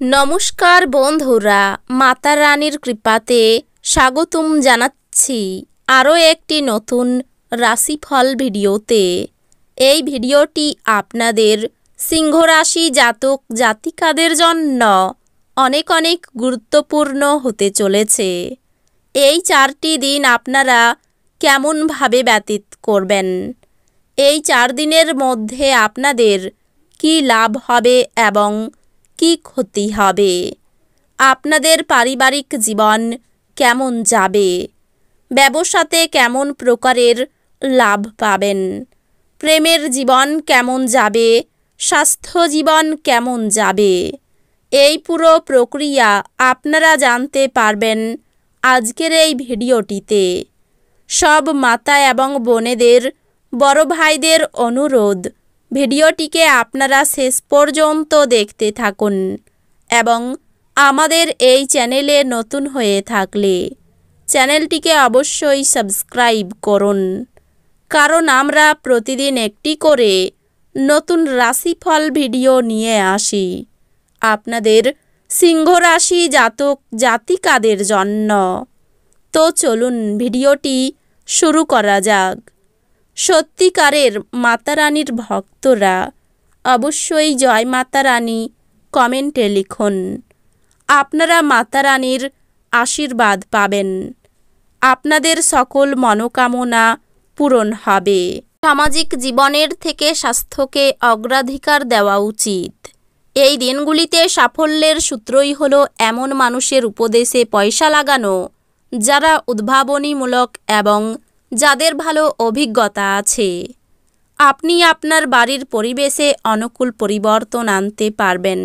নমস্কার বন্ধুরা, মাতা রানীর কৃপাতে স্বাগতম জানাচ্ছি আরও একটি নতুন রাশিফল ভিডিওতে। এই ভিডিওটি আপনাদের সিংহ রাশি জাতক জাতিকাদের জন্য অনেক অনেক গুরুত্বপূর্ণ হতে চলেছে। এই 4টি দিন আপনারা কেমনভাবে ব্যতীত করবেন, এই 4 দিনের মধ্যে আপনাদের কি লাভ হবে এবং কি ক্ষতি হবে, আপনাদের পারিবারিক জীবন কেমন যাবে, ব্যবসাতে কেমন প্রকারের লাভ পাবেন, প্রেমের জীবন কেমন যাবে, স্বাস্থ্য জীবন কেমন যাবে, এই পুরো প্রক্রিয়া আপনারা জানতে পারবেন আজকের এই ভিডিওটিতে। সব মাতা এবং বোনেদের, বড় ভাইদের অনুরোধ, ভিডিওটিকে আপনারা শেষ পর্যন্ত দেখতে থাকুন এবং আমাদের এই চ্যানেলে নতুন হয়ে থাকলে চ্যানেলটিকে অবশ্যই সাবস্ক্রাইব করুন, কারণ আমরা প্রতিদিন একটি করে নতুন রাশিফল ভিডিও নিয়ে আসি আপনাদের সিংহ রাশি জাতক জাতিকাদের জন্য। তো চলুন ভিডিওটি শুরু করা যাক। সত্যিকারের মাতা রানীর ভক্তরা অবশ্যই জয় মাতা রানী কমেন্টে লিখুন। আপনারা মাতা রানীর আশীর্বাদ পাবেন, আপনাদের সকল মনোকামনা পূরণ হবে। সামাজিক জীবনের থেকে স্বাস্থ্যকে অগ্রাধিকার দেওয়া উচিত। এই দিনগুলিতে সাফল্যের সূত্রই হলো এমন মানুষের উপদেশে পয়সা লাগানো যারা উদ্ভাবনীমূলক এবং যাদের ভালো অভিজ্ঞতা আছে। আপনি আপনার বাড়ির পরিবেশে অনুকূল পরিবর্তন আনতে পারবেন।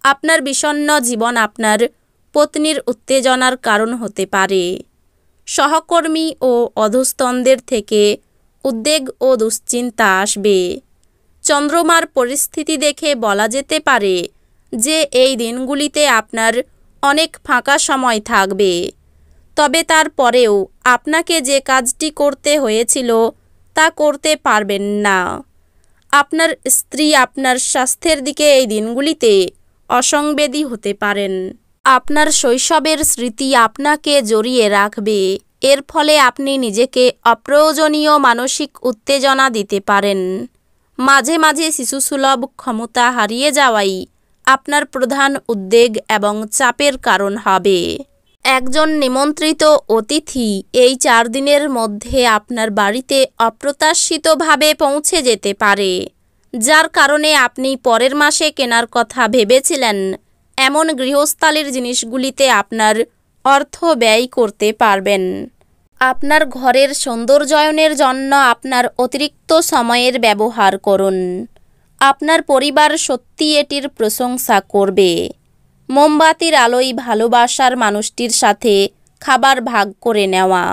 আপনার বিষণ্ণ জীবন আপনার পত্নীর উত্তেজনার কারণ হতে পারে। সহকর্মী ও অধস্তনদের থেকে উদ্বেগ ও দুশ্চিন্তা আসবে। চন্দ্রমার পরিস্থিতি দেখে বলা যেতে পারে যে এই দিনগুলিতে আপনার অনেক ফাঁকা সময় থাকবে, তবে তারপরেও আপনাকে যে কাজটি করতে হয়েছিল তা করতে পারবেন না। আপনার স্ত্রী আপনার স্বাস্থ্যের দিকে এই দিনগুলিতে অসংবেদী হতে পারেন। আপনার শৈশবের স্মৃতি আপনাকে জড়িয়ে রাখবে, এর ফলে আপনি নিজেকে অপ্রয়োজনীয় মানসিক উত্তেজনা দিতে পারেন। মাঝে মাঝে শিশুসুলভ ক্ষমতা হারিয়ে যাওয়াই আপনার প্রধান উদ্বেগ এবং চাপের কারণ হবে। একজন নিমন্ত্রিত অতিথি এই 4 দিনের মধ্যে আপনার বাড়িতে অপ্রত্যাশিতভাবে পৌঁছে যেতে পারে, যার কারণে আপনি পরের মাসে কেনার কথা ভেবেছিলেন এমন গৃহস্থালির জিনিসগুলিতে আপনার অর্থ ব্যয় করতে পারবেন। আপনার ঘরের সৌন্দর্যায়নের জন্য আপনার অতিরিক্ত সময়ের ব্যবহার করুন। আপনার পরিবার সত্যি এটির প্রশংসা করবে। মোমবাতির আলোয় ভালোবাসার মানুষটির সাথে খাবার ভাগ করে নেওয়া।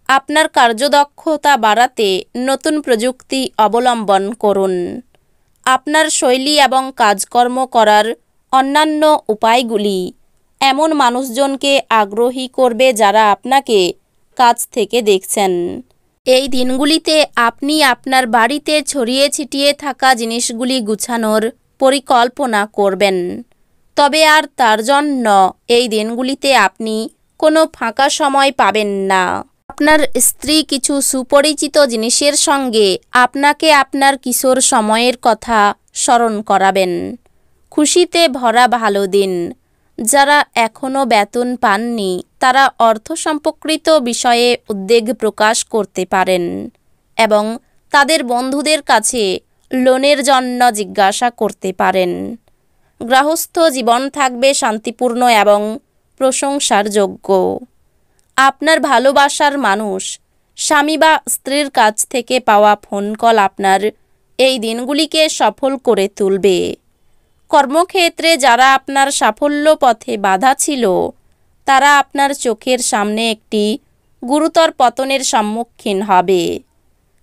আপনার কার্যদক্ষতা বাড়াতে নতুন প্রযুক্তি অবলম্বন করুন। আপনার শৈলী এবং কাজকর্ম করার অন্যান্য উপায়গুলি এমন মানুষজনকে আগ্রহী করবে যারা আপনাকে কাছ থেকে দেখছেন। এই দিনগুলিতে আপনি আপনার বাড়িতে ছড়িয়ে ছিটিয়ে থাকা জিনিসগুলি গুছানোর পরিকল্পনা করবেন, তবে আর তার জন্য এই দিনগুলিতে আপনি কোনো ফাঁকা সময় পাবেন না। আপনার স্ত্রী কিছু সুপরিচিত জিনিসের সঙ্গে আপনাকে আপনার কিশোর সময়ের কথা স্মরণ করাবেন। খুশিতে ভরা ভালো দিন। যারা এখনও বেতন পাননি তারা অর্থ সম্পর্কিত বিষয়ে উদ্বেগ প্রকাশ করতে পারেন এবং তাদের বন্ধুদের কাছে লোনের জন্য জিজ্ঞাসা করতে পারেন। গৃহস্থ জীবন থাকবে শান্তিপূর্ণ এবং প্রশংসার যোগ্য। আপনার ভালোবাসার মানুষ, স্বামী বা স্ত্রীর কাছ থেকে পাওয়া ফোন কল আপনার এই দিনগুলিকে সফল করে তুলবে। কর্মক্ষেত্রে যারা আপনার সাফল্য পথে বাধা ছিল তারা আপনার চোখের সামনে একটি গুরুতর পতনের সম্মুখীন হবে।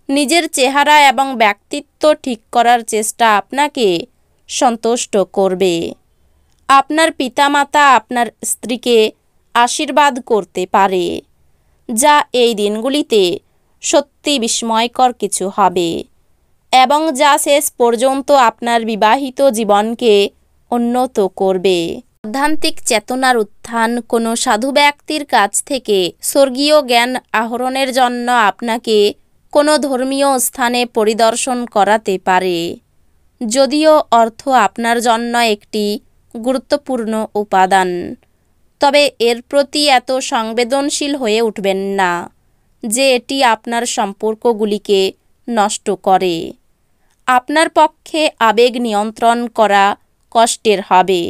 নিজের চেহারা এবং ব্যক্তিত্ব ঠিক করার চেষ্টা আপনাকে সন্তুষ্ট করবে। আপনার পিতামাতা আপনার স্ত্রীকে আশীর্বাদ করতে পারে, যা এই দিনগুলিতে সত্যি বিস্ময়কর কিছু হবে এবং যা শেষ পর্যন্ত আপনার বিবাহিত জীবনকে উন্নত করবে। আধ্যাত্মিক চেতনার উত্থান কোনো সাধু ব্যক্তির কাছ থেকে স্বর্গীয় জ্ঞান আহরণের জন্য আপনাকে কোনো ধর্মীয় স্থানে পরিদর্শন করাতে পারে। যদিও অর্থ আপনার জন্য একটি গুরুত্বপূর্ণ উপাদান, তবে এর প্রতি এত সংবেদনশীল হয়ে উঠবেন না যে এটি আপনার সম্পর্কগুলিকে নষ্ট করে। আপনার পক্ষে আবেগ নিয়ন্ত্রণ করা কষ্টের হবে,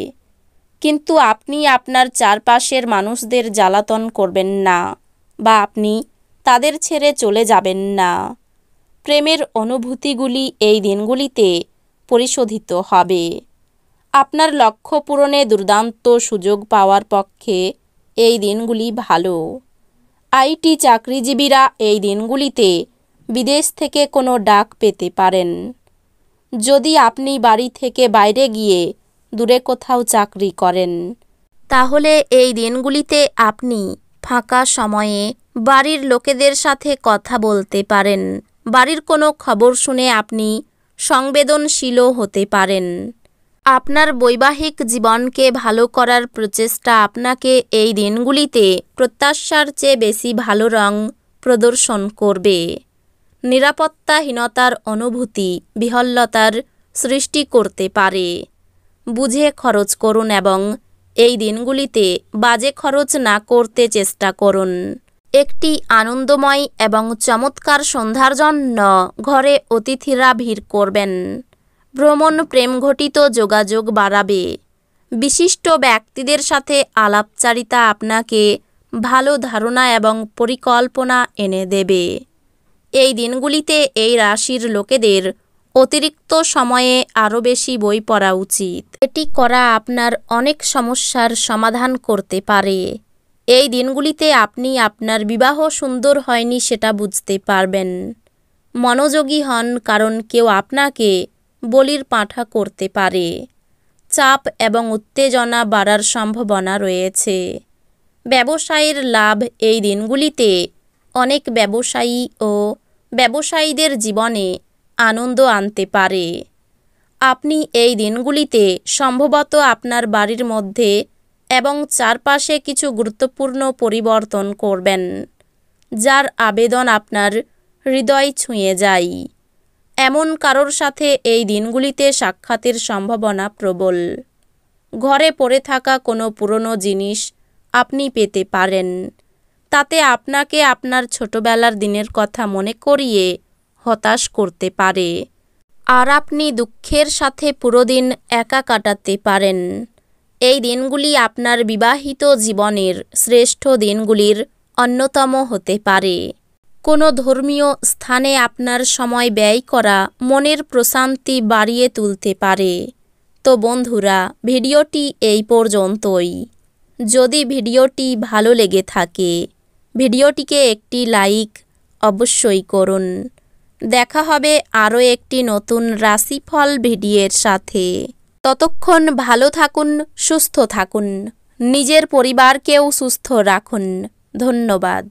কিন্তু আপনি আপনার চারপাশের মানুষদের জ্বালাতন করবেন না বা আপনি তাদের ছেড়ে চলে যাবেন না। প্রেমের অনুভূতিগুলি এই দিনগুলিতে পরিশোধিত হবে। আপনার লক্ষ্য পূরণে দুর্দান্ত সুযোগ পাওয়ার পক্ষে এই দিনগুলি ভালো। আইটি চাকরিজীবীরা এই দিনগুলিতে বিদেশ থেকে কোনো ডাক পেতে পারেন। যদি আপনি বাড়ি থেকে বাইরে গিয়ে দূরে কোথাও চাকরি করেন, তাহলে এই দিনগুলিতে আপনি ফাঁকা সময়ে বাড়ির লোকেদের সাথে কথা বলতে পারেন। বাড়ির কোনো খবর শুনে আপনি সংবেদনশীলও হতে পারেন। আপনার বৈবাহিক জীবনকে ভালো করার প্রচেষ্টা আপনাকে এই দিনগুলিতে প্রত্যাশার চেয়ে বেশি ভালো রং প্রদর্শন করবে। নিরাপত্তাহীনতার অনুভূতি বিহ্বলতার সৃষ্টি করতে পারে। বুঝে খরচ করুন এবং এই দিনগুলিতে বাজে খরচ না করতে চেষ্টা করুন। একটি আনন্দময় এবং চমৎকার সন্ধ্যার জন্য ঘরে অতিথিরা ভিড় করবেন। ভ্রমণ প্রেমঘটিত যোগাযোগ বাড়াবে। বিশিষ্ট ব্যক্তিদের সাথে আলাপচারিতা আপনাকে ভালো ধারণা এবং পরিকল্পনা এনে দেবে। এই দিনগুলিতে এই রাশির লোকেদের অতিরিক্ত সময়ে আরও বেশি বই পড়া উচিত। এটি করা আপনার অনেক সমস্যার সমাধান করতে পারে। এই দিনগুলিতে আপনি আপনার বিবাহ সুন্দর হয়নি সেটা বুঝতে পারবেন। মনোযোগী হন, কারণ কেউ আপনাকে বলির পাঁঠা করতে পারে। চাপ এবং উত্তেজনা বাড়ার সম্ভাবনা রয়েছে। ব্যবসায়ের লাভ এই দিনগুলিতে অনেক ব্যবসায়ী ও ব্যবসায়ীদের জীবনে আনন্দ আনতে পারে। আপনি এই দিনগুলিতে সম্ভবত আপনার বাড়ির মধ্যে এবং চারপাশে কিছু গুরুত্বপূর্ণ পরিবর্তন করবেন, যার আবেদন আপনার হৃদয় ছুঁয়ে যায়। এমন কারোর সাথে এই দিনগুলিতে সাক্ষাতের সম্ভাবনা প্রবল। ঘরে পড়ে থাকা কোনো পুরনো জিনিস আপনি পেতে পারেন। তাতে আপনাকে আপনার ছোটবেলার দিনের কথা মনে করিয়ে হতাশ করতে পারে, আর আপনি দুঃখের সাথে পুরো দিন একা কাটাতে পারেন। এই দিনগুলি আপনার বিবাহিত জীবনের শ্রেষ্ঠ দিনগুলির অন্যতম হতে পারে। কোনো ধর্মীয় স্থানে আপনার সময় ব্যয় করা মনের প্রশান্তি বাড়িয়ে তুলতে পারে। তো বন্ধুরা, ভিডিওটি এই পর্যন্তই। যদি ভিডিওটি ভালো লেগে থাকে, ভিডিওটিকে একটি লাইক অবশ্যই করুন। দেখা হবে আরও একটি নতুন রাশিফল ভিডিওর সাথে। ততক্ষণ ভালো থাকুন, সুস্থ থাকুন, নিজের পরিবারকেও সুস্থ রাখুন। ধন্যবাদ।